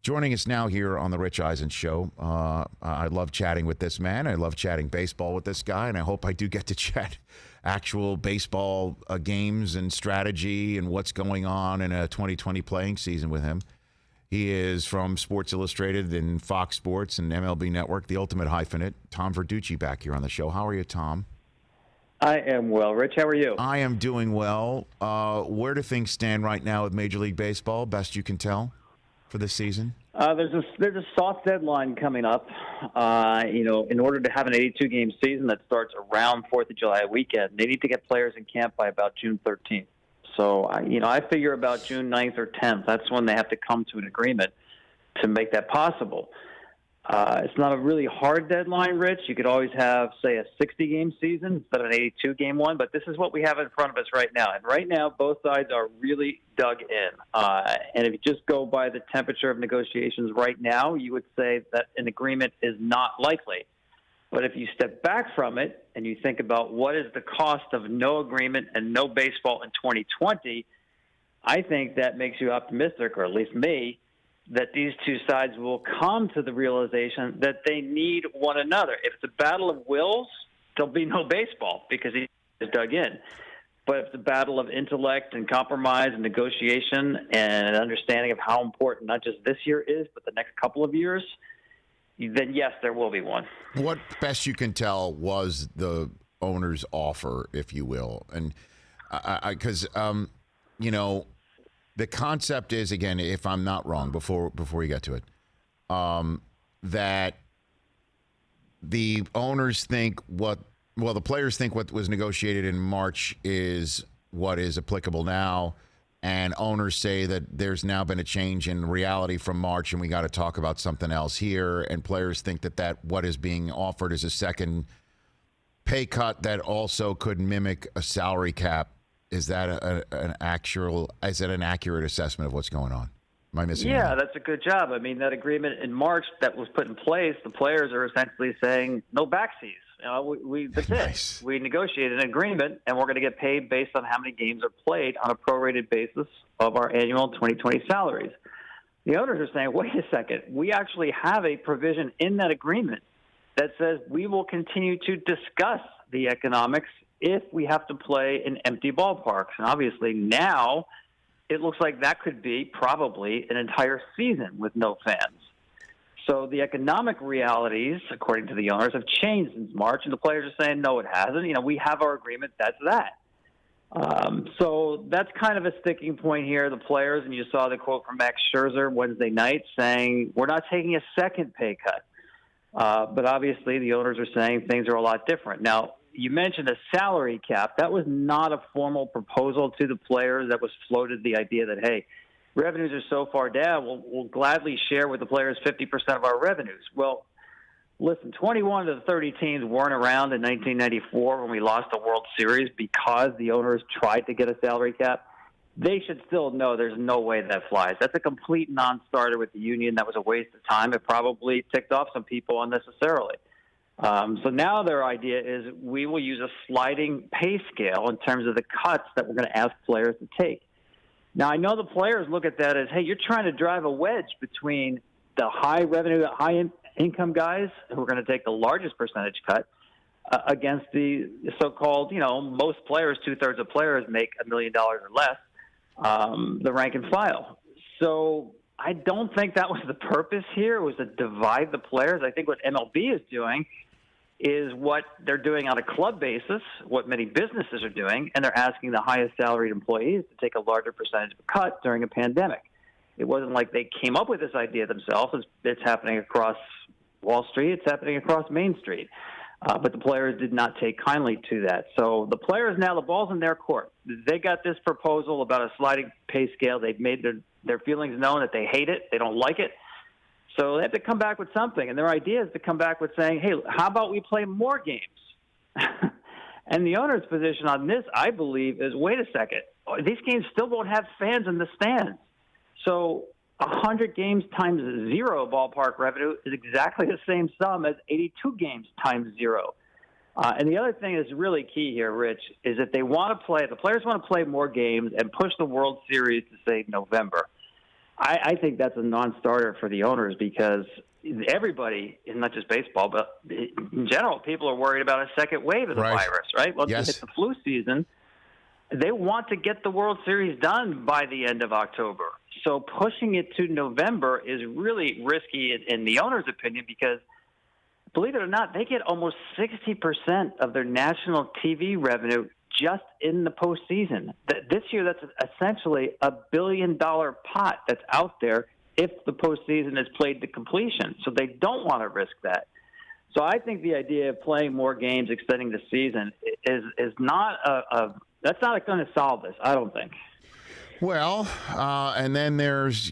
Joining us now here on the Rich Eisen Show. I love chatting with this man. I love chatting baseball with this guy, and I hope I do get to chat actual baseball games and strategy and what's going on in a 2020 playing season with him. He is from Sports Illustrated and Fox Sports and MLB Network, the ultimate hyphenate. Tom Verducci back here on the show. How are you, Tom? I am well. Rich, how are you? I am doing well. Where do things stand right now with Major League Baseball, best you can tell, for this season? There's a soft deadline coming up. In order to have an 82-game season that starts around 4th of July weekend, they need to get players in camp by about June 13th. So, I figure about June 9th or 10th. That's when they have to come to an agreement to make that possible. It's not a really hard deadline, Rich. You could always have, say, a 60-game season instead of an 82-game one, but this is what we have in front of us right now. And right now, both sides are really dug in. And if you just go by the temperature of negotiations right now, you would say that an agreement is not likely. But if you step back from it and you think about what is the cost of no agreement and no baseball in 2020, I think that makes you optimistic, or at least me, that these two sides will come to the realization that they need one another. If it's a battle of wills, there'll be no baseball because he is dug in. But if it's a battle of intellect and compromise and negotiation and an understanding of how important not just this year is, but the next couple of years, then yes, there will be one. What, best you can tell, was the owner's offer, if you will? And because, the concept is, again, if I'm not wrong, before you get to it, that the owners think the players think what was negotiated in March is what is applicable now, and owners say that there's now been a change in reality from March, and we got to talk about something else here, and players think that what is being offered is a second pay cut that also could mimic a salary cap. Is that an accurate assessment of what's going on? Am I missing? Yeah, that's a good job. I mean, that agreement in March that was put in place, the players are essentially saying no backsies. That's nice. it. We negotiated an agreement, and we're going to get paid based on how many games are played on a prorated basis of our annual 2020 salaries. The owners are saying, wait a second, we actually have a provision in that agreement that says we will continue to discuss the economics if we have to play in empty ballparks. And obviously now it looks like that could be probably an entire season with no fans. So the economic realities, according to the owners, have changed since March, and the players are saying, no, it hasn't. We have our agreement. That's that. So that's kind of a sticking point here. The players, and you saw the quote from Max Scherzer Wednesday night saying, we're not taking a second pay cut. But obviously the owners are saying things are a lot different. Now, you mentioned a salary cap. That was not a formal proposal to the players. That was floated the idea that, hey, revenues are so far down, we'll gladly share with the players 50% of our revenues. Well, listen, 21 of the 30 teams weren't around in 1994 when we lost the World Series because the owners tried to get a salary cap. They should still know there's no way that flies. That's a complete non-starter with the union. That was a waste of time. It probably ticked off some people unnecessarily. So now their idea is we will use a sliding pay scale in terms of the cuts that we're going to ask players to take. Now, I know the players look at that as, hey, you're trying to drive a wedge between the high revenue, high income guys who are going to take the largest percentage cut against the so-called, most players, 2/3 of players make $1 million or less, the rank and file. So I don't think that was the purpose here. It was to divide the players. I think what MLB is doing is what they're doing on a club basis, what many businesses are doing, and they're asking the highest salaried employees to take a larger percentage of a cut during a pandemic. It wasn't like they came up with this idea themselves. It's happening across Wall Street. It's happening across Main Street. But the players did not take kindly to that. So the players now, the ball's in their court. They got this proposal about a sliding pay scale. They've made their feelings known that they hate it. They don't like it. So they have to come back with something. And their idea is to come back with saying, hey, how about we play more games? And the owner's position on this, I believe, is, wait a second. These games still won't have fans in the stands. So 100 games times 0 ballpark revenue is exactly the same sum as 82 games times 0. And the other thing that's really key here, Rich, is that the players want to play more games and push the World Series to, say, November. I think that's a non-starter for the owners because everybody, and not just baseball, but in general, people are worried about a second wave of the virus, right? Once we hit the flu season, they want to get the World Series done by the end of October. So pushing it to November is really risky in the owner's opinion because, believe it or not, they get almost 60% of their national TV revenue just in the postseason. This year, that's essentially a $1 billion pot that's out there if the postseason is played to completion. So they don't want to risk that. So I think the idea of playing more games, extending the season, is not that's not going to solve this, I don't think. Well, and then there's,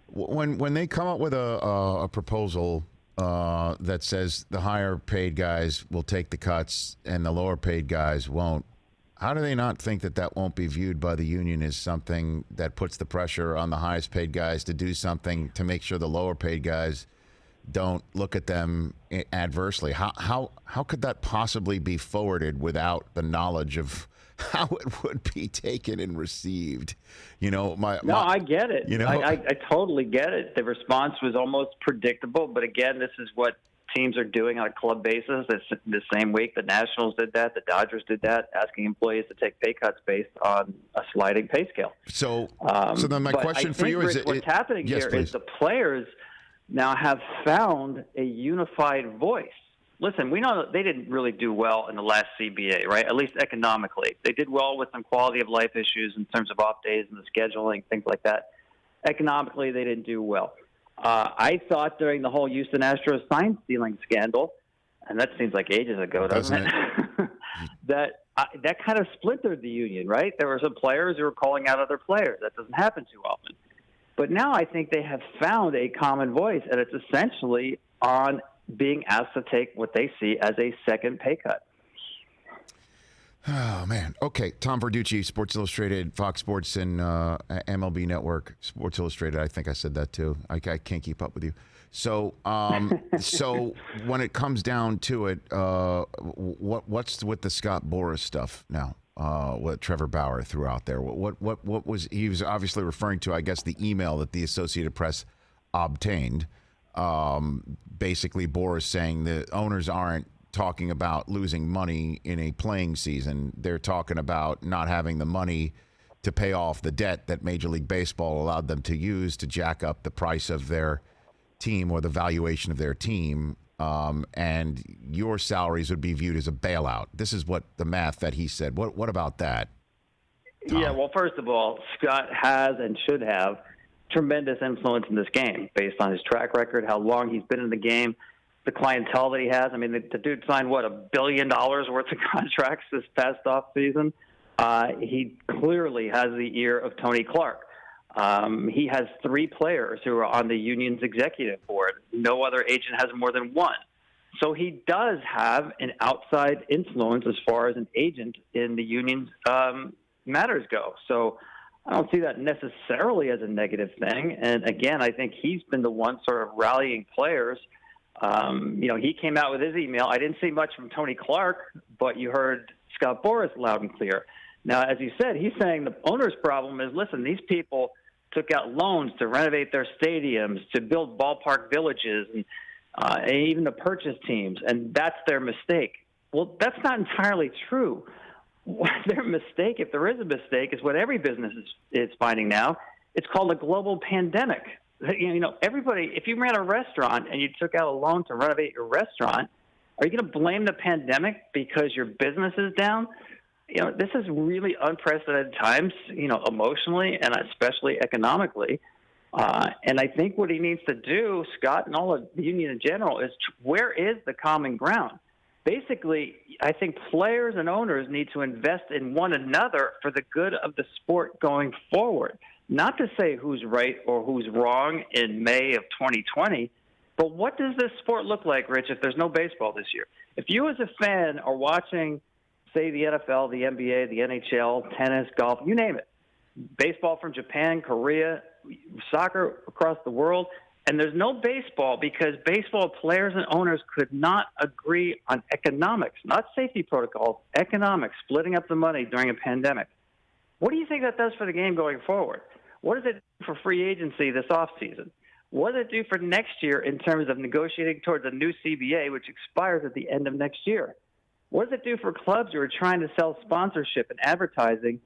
when they come up with a proposal that says the higher paid guys will take the cuts and the lower paid guys won't, how do they not think that won't be viewed by the union as something that puts the pressure on the highest paid guys to do something to make sure the lower paid guys don't look at them adversely? How could that possibly be forwarded without the knowledge of how it would be taken and received? I get it. I totally get it. The response was almost predictable, but again, this is what teams are doing on a club basis. It's the same week the Nationals did that, the Dodgers did that, asking employees to take pay cuts based on a sliding pay scale. So then my question for you is, what's happening here is the players now have found a unified voice. Listen, we know that they didn't really do well in the last CBA, right? At least economically. They did well with some quality of life issues in terms of off days and the scheduling, things like that. Economically, they didn't do well. I thought during the whole Houston Astros sign stealing scandal, and that seems like ages ago, doesn't it? that kind of splintered the union, right? There were some players who were calling out other players. That doesn't happen too often. But now I think they have found a common voice, and it's essentially on being asked to take what they see as a second pay cut. Oh, man. Okay. Tom Verducci, Sports Illustrated, Fox Sports, and MLB Network. Sports Illustrated, I think I said that too. I can't keep up with you. So so when it comes down to it, what's with the Scott Boras stuff now? What Trevor Bauer threw out there? What was he was obviously referring to? I guess the email that the Associated Press obtained. Basically, Boras saying the owners aren't talking about losing money in a playing season. They're talking about not having the money to pay off the debt that Major League Baseball allowed them to use to jack up the price of their team or the valuation of their team. And your salaries would be viewed as a bailout. This is what the math that he said. What about that, Tom? Yeah, well, first of all, Scott has and should have tremendous influence in this game based on his track record, how long he's been in the game, the clientele that he has. I mean, the dude signed, $1 billion worth of contracts this past offseason. He clearly has the ear of Tony Clark. He has 3 players who are on the union's executive board. No other agent has more than 1. So he does have an outside influence as far as an agent in the union's matters go. So I don't see that necessarily as a negative thing. And again, I think he's been the one sort of rallying players. He came out with his email. I didn't see much from Tony Clark, but you heard Scott Boras loud and clear. Now, as you said, he's saying the owner's problem is, listen, these people took out loans to renovate their stadiums, to build ballpark villages, and even to purchase teams, and that's their mistake. Well, that's not entirely true. Their mistake, if there is a mistake, is what every business is finding now. It's called a global pandemic. Everybody, if you ran a restaurant and you took out a loan to renovate your restaurant, are you going to blame the pandemic because your business is down? This is really unprecedented times, emotionally and especially economically. And I think what he needs to do, Scott, and all of the union in general, is where is the common ground? Basically, I think players and owners need to invest in one another for the good of the sport going forward. Not to say who's right or who's wrong in May of 2020, but what does this sport look like, Rich, if there's no baseball this year? If you as a fan are watching, say, the NFL, the NBA, the NHL, tennis, golf, you name it, baseball from Japan, Korea, soccer across the world, and there's no baseball because baseball players and owners could not agree on economics, not safety protocols, economics, splitting up the money during a pandemic. What do you think that does for the game going forward? What does it do for free agency this offseason? What does it do for next year in terms of negotiating towards a new CBA, which expires at the end of next year? What does it do for clubs who are trying to sell sponsorship and advertising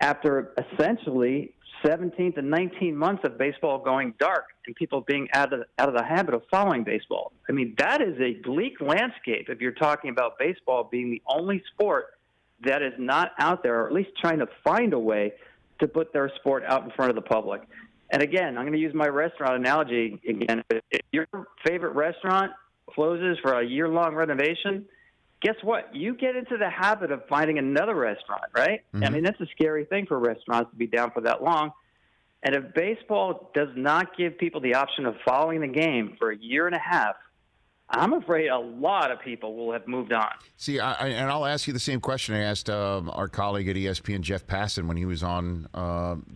after essentially 17 to 19 months of baseball going dark and people being out of the habit of following baseball? I mean, that is a bleak landscape if you're talking about baseball being the only sport that is not out there, or at least trying to find a way to put their sport out in front of the public. And again, I'm going to use my restaurant analogy again. If your favorite restaurant closes for a year-long renovation, guess what? You get into the habit of finding another restaurant, right? Mm-hmm. I mean, that's a scary thing for restaurants to be down for that long. And if baseball does not give people the option of following the game for a year and a half, I'm afraid a lot of people will have moved on. See, and I'll ask you the same question I asked our colleague at ESPN, Jeff Passan, when he was on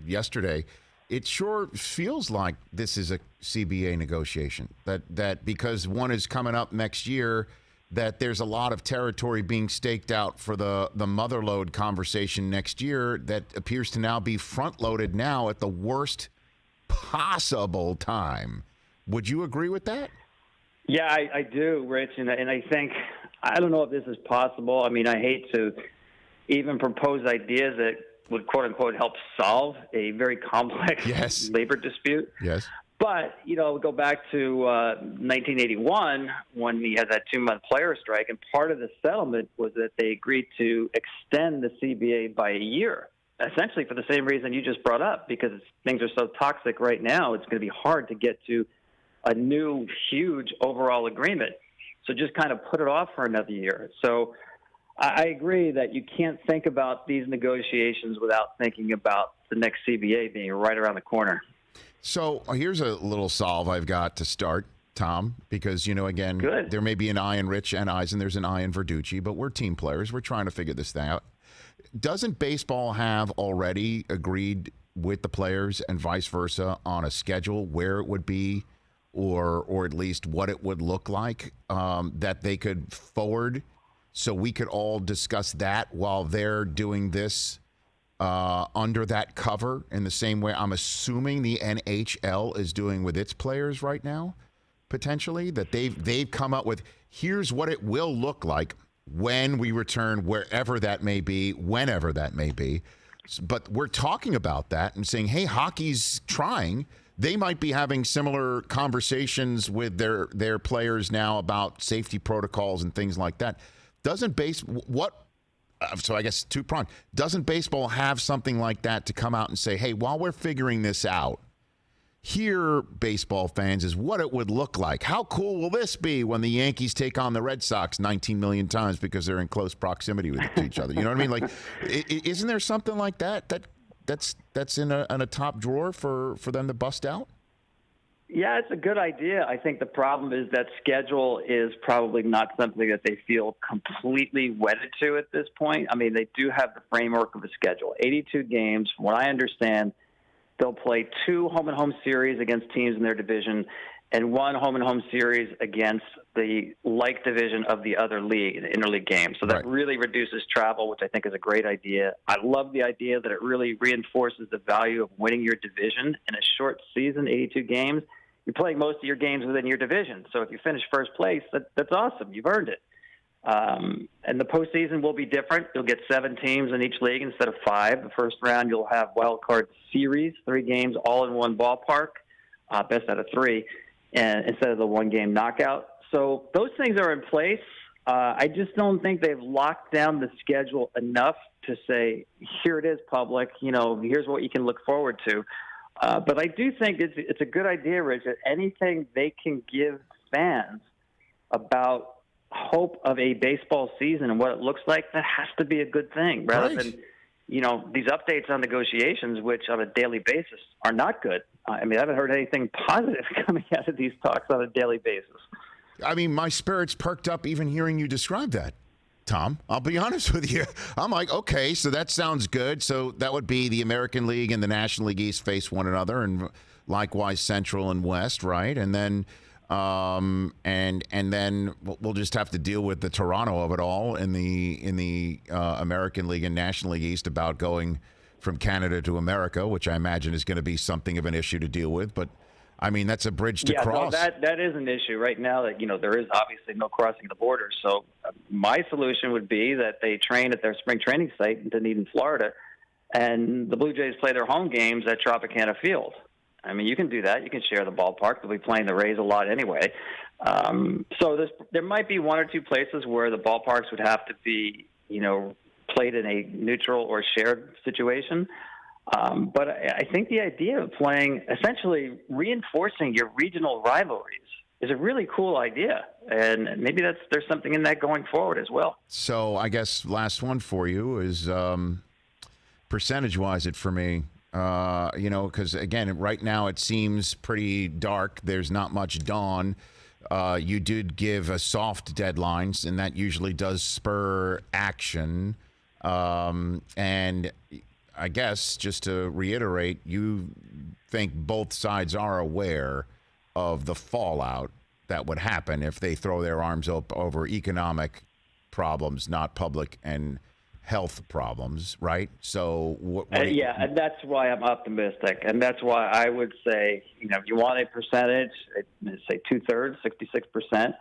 yesterday. It sure feels like this is a CBA negotiation, that because one is coming up next year, that there's a lot of territory being staked out for the motherlode conversation next year that appears to now be front-loaded now at the worst possible time. Would you agree with that? Yeah, I do, Rich, and I think, I don't know if this is possible. I mean, I hate to even propose ideas that would, quote-unquote, help solve a very complex labor dispute. Yes. But, go back to 1981 when we had that 2-month player strike, and part of the settlement was that they agreed to extend the CBA by a year, essentially for the same reason you just brought up, because things are so toxic right now, it's going to be hard to get to a new, huge overall agreement. So just kind of put it off for another year. So I agree that you can't think about these negotiations without thinking about the next CBA being right around the corner. So here's a little solve I've got to start, Tom, because, again, Good. There may be an I in Rich and Eisen, there's an I in Verducci, but we're team players. We're trying to figure this thing out. Doesn't baseball have already agreed with the players and vice versa on a schedule where it would be or at least what it would look like that they could forward so we could all discuss that while they're doing this under that cover in the same way I'm assuming the NHL is doing with its players right now, potentially, that they've come up with, here's what it will look like when we return, wherever that may be, whenever that may be. But we're talking about that and saying, hey, hockey's trying. They might be having similar conversations with their players now about safety protocols and things like that. So I guess two-pronged. Doesn't baseball have something like that to come out and say, hey, while we're figuring this out, here, baseball fans, is what it would look like. How cool will this be when the Yankees take on the Red Sox 19 million times because they're in close proximity with each other? You know what I mean? Like, isn't there something like that's in a top drawer for them to bust out? Yeah, it's a good idea. I think the problem is that schedule is probably not something that they feel completely wedded to at this point. I mean, they do have the framework of a schedule. 82 games, from what I understand, they'll play 2 home-and-home series against teams in their division and 1 home-and-home series against the like division of the other league, the interleague game. So that really reduces travel, which I think is a great idea. I love the idea that it really reinforces the value of winning your division in a short season, 82 games. You're playing most of your games within your division. So if you finish first place, that's awesome. You've earned it. And the postseason will be different. You'll get 7 teams in each league instead of 5. The first round, you'll have wild card series, 3 games all in one ballpark, best out of 3, and instead of the 1-game knockout. So those things are in place. I just don't think they've locked down the schedule enough to say, here it is, public. Here's what you can look forward to. But I do think it's a good idea, Rich, that anything they can give fans about hope of a baseball season and what it looks like, that has to be a good thing, rather than, these updates on negotiations, which on a daily basis are not good. I mean, I haven't heard anything positive coming out of these talks on a daily basis. I mean, my spirits perked up even hearing you describe that, Tom. I'll be honest with you. I'm like, okay, so that sounds good. So that would be the American League and the National League East face one another, and likewise Central and West, right? And then and then we'll just have to deal with the Toronto of it all in the American League and National League East about going from Canada to America, which I imagine is going to be something of an issue to deal with. But I mean, that's a bridge to cross. No, that is an issue right now. That there is obviously no crossing the border. So my solution would be that they train at their spring training site in Dunedin, Florida, and the Blue Jays play their home games at Tropicana Field. I mean, you can do that. You can share the ballpark. They'll be playing the Rays a lot anyway. So there might be one or two places where the ballparks would have to be, played in a neutral or shared situation. But I think the idea of playing, essentially reinforcing your regional rivalries, is a really cool idea. And maybe there's something in that going forward as well. So I guess last one for you is percentage-wise it for me. Because, again, right now it seems pretty dark. There's not much dawn. You did give a soft deadlines, and that usually does spur action. And I guess, just to reiterate, you think both sides are aware of the fallout that would happen if they throw their arms up over economic problems, not public and health problems, right? So and that's why I'm optimistic, and that's why I would say, if you want a percentage, say 2/3, 66%.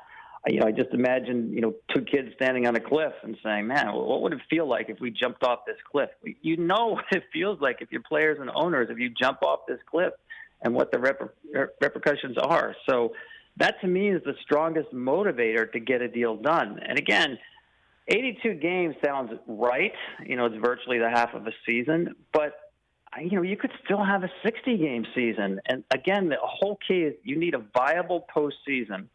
I just imagine, two kids standing on a cliff and saying, "Man, what would it feel like if we jumped off this cliff?" You know what it feels like if you're players and owners, if you jump off this cliff, and what the repercussions are. So that to me is the strongest motivator to get a deal done. And again, 82 games sounds right. It's virtually the half of a season, but you could still have a 60-game season. And again, the whole key is you need a viable postseason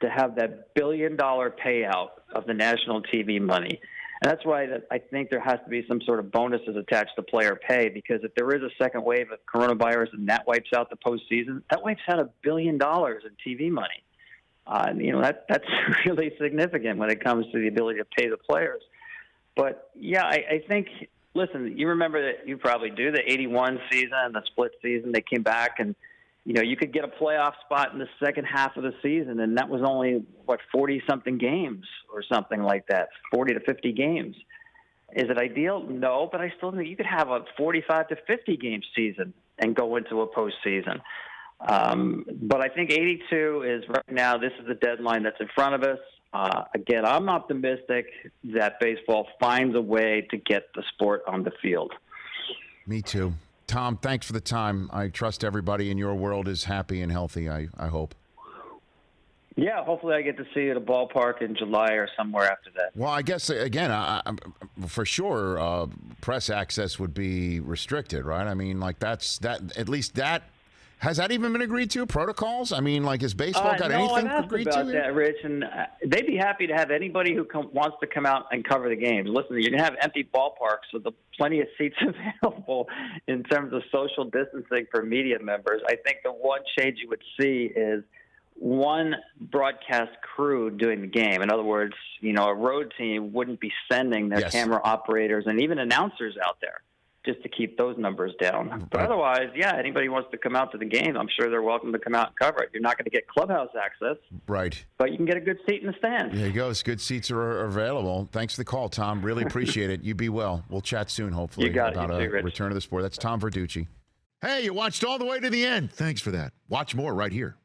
to have that billion-dollar payout of the national TV money. And that's why I think there has to be some sort of bonuses attached to player pay, because if there is a second wave of coronavirus and that wipes out the postseason, that wipes out $1 billion in TV money. That's really significant when it comes to the ability to pay the players. But, yeah, I think, listen, you remember that, you probably do, the 81 season, the split season, they came back and, you could get a playoff spot in the second half of the season, and that was only, 40-something games or something like that, 40 to 50 games. Is it ideal? No, but I still think you could have a 45 to 50-game season and go into a postseason. But I think 82 is right now, this is the deadline that's in front of us. Again, I'm optimistic that baseball finds a way to get the sport on the field. Me too. Tom, thanks for the time. I trust everybody in your world is happy and healthy, I hope. Yeah, hopefully I get to see you at a ballpark in July or somewhere after that. Well, I guess, again, for sure, press access would be restricted, right? I mean, at least that. Has that even been agreed to? Protocols? I mean, has baseball got anything agreed to? I've asked about that, Rich, and they'd be happy to have anybody who wants to come out and cover the games. Listen, you're going to have empty ballparks, so there's plenty of seats available in terms of social distancing for media members. I think the one change you would see is one broadcast crew doing the game. In other words, a road team wouldn't be sending their camera operators and even announcers out there, just to keep those numbers down. But otherwise, anybody who wants to come out to the game, I'm sure they're welcome to come out and cover it. You're not going to get clubhouse access. Right. But you can get a good seat in the stands. There you go. Good seats are available. Thanks for the call, Tom. Really appreciate it. You be well. We'll chat soon, hopefully, you got about a return to the sport. That's Tom Verducci. Hey, you watched all the way to the end. Thanks for that. Watch more right here.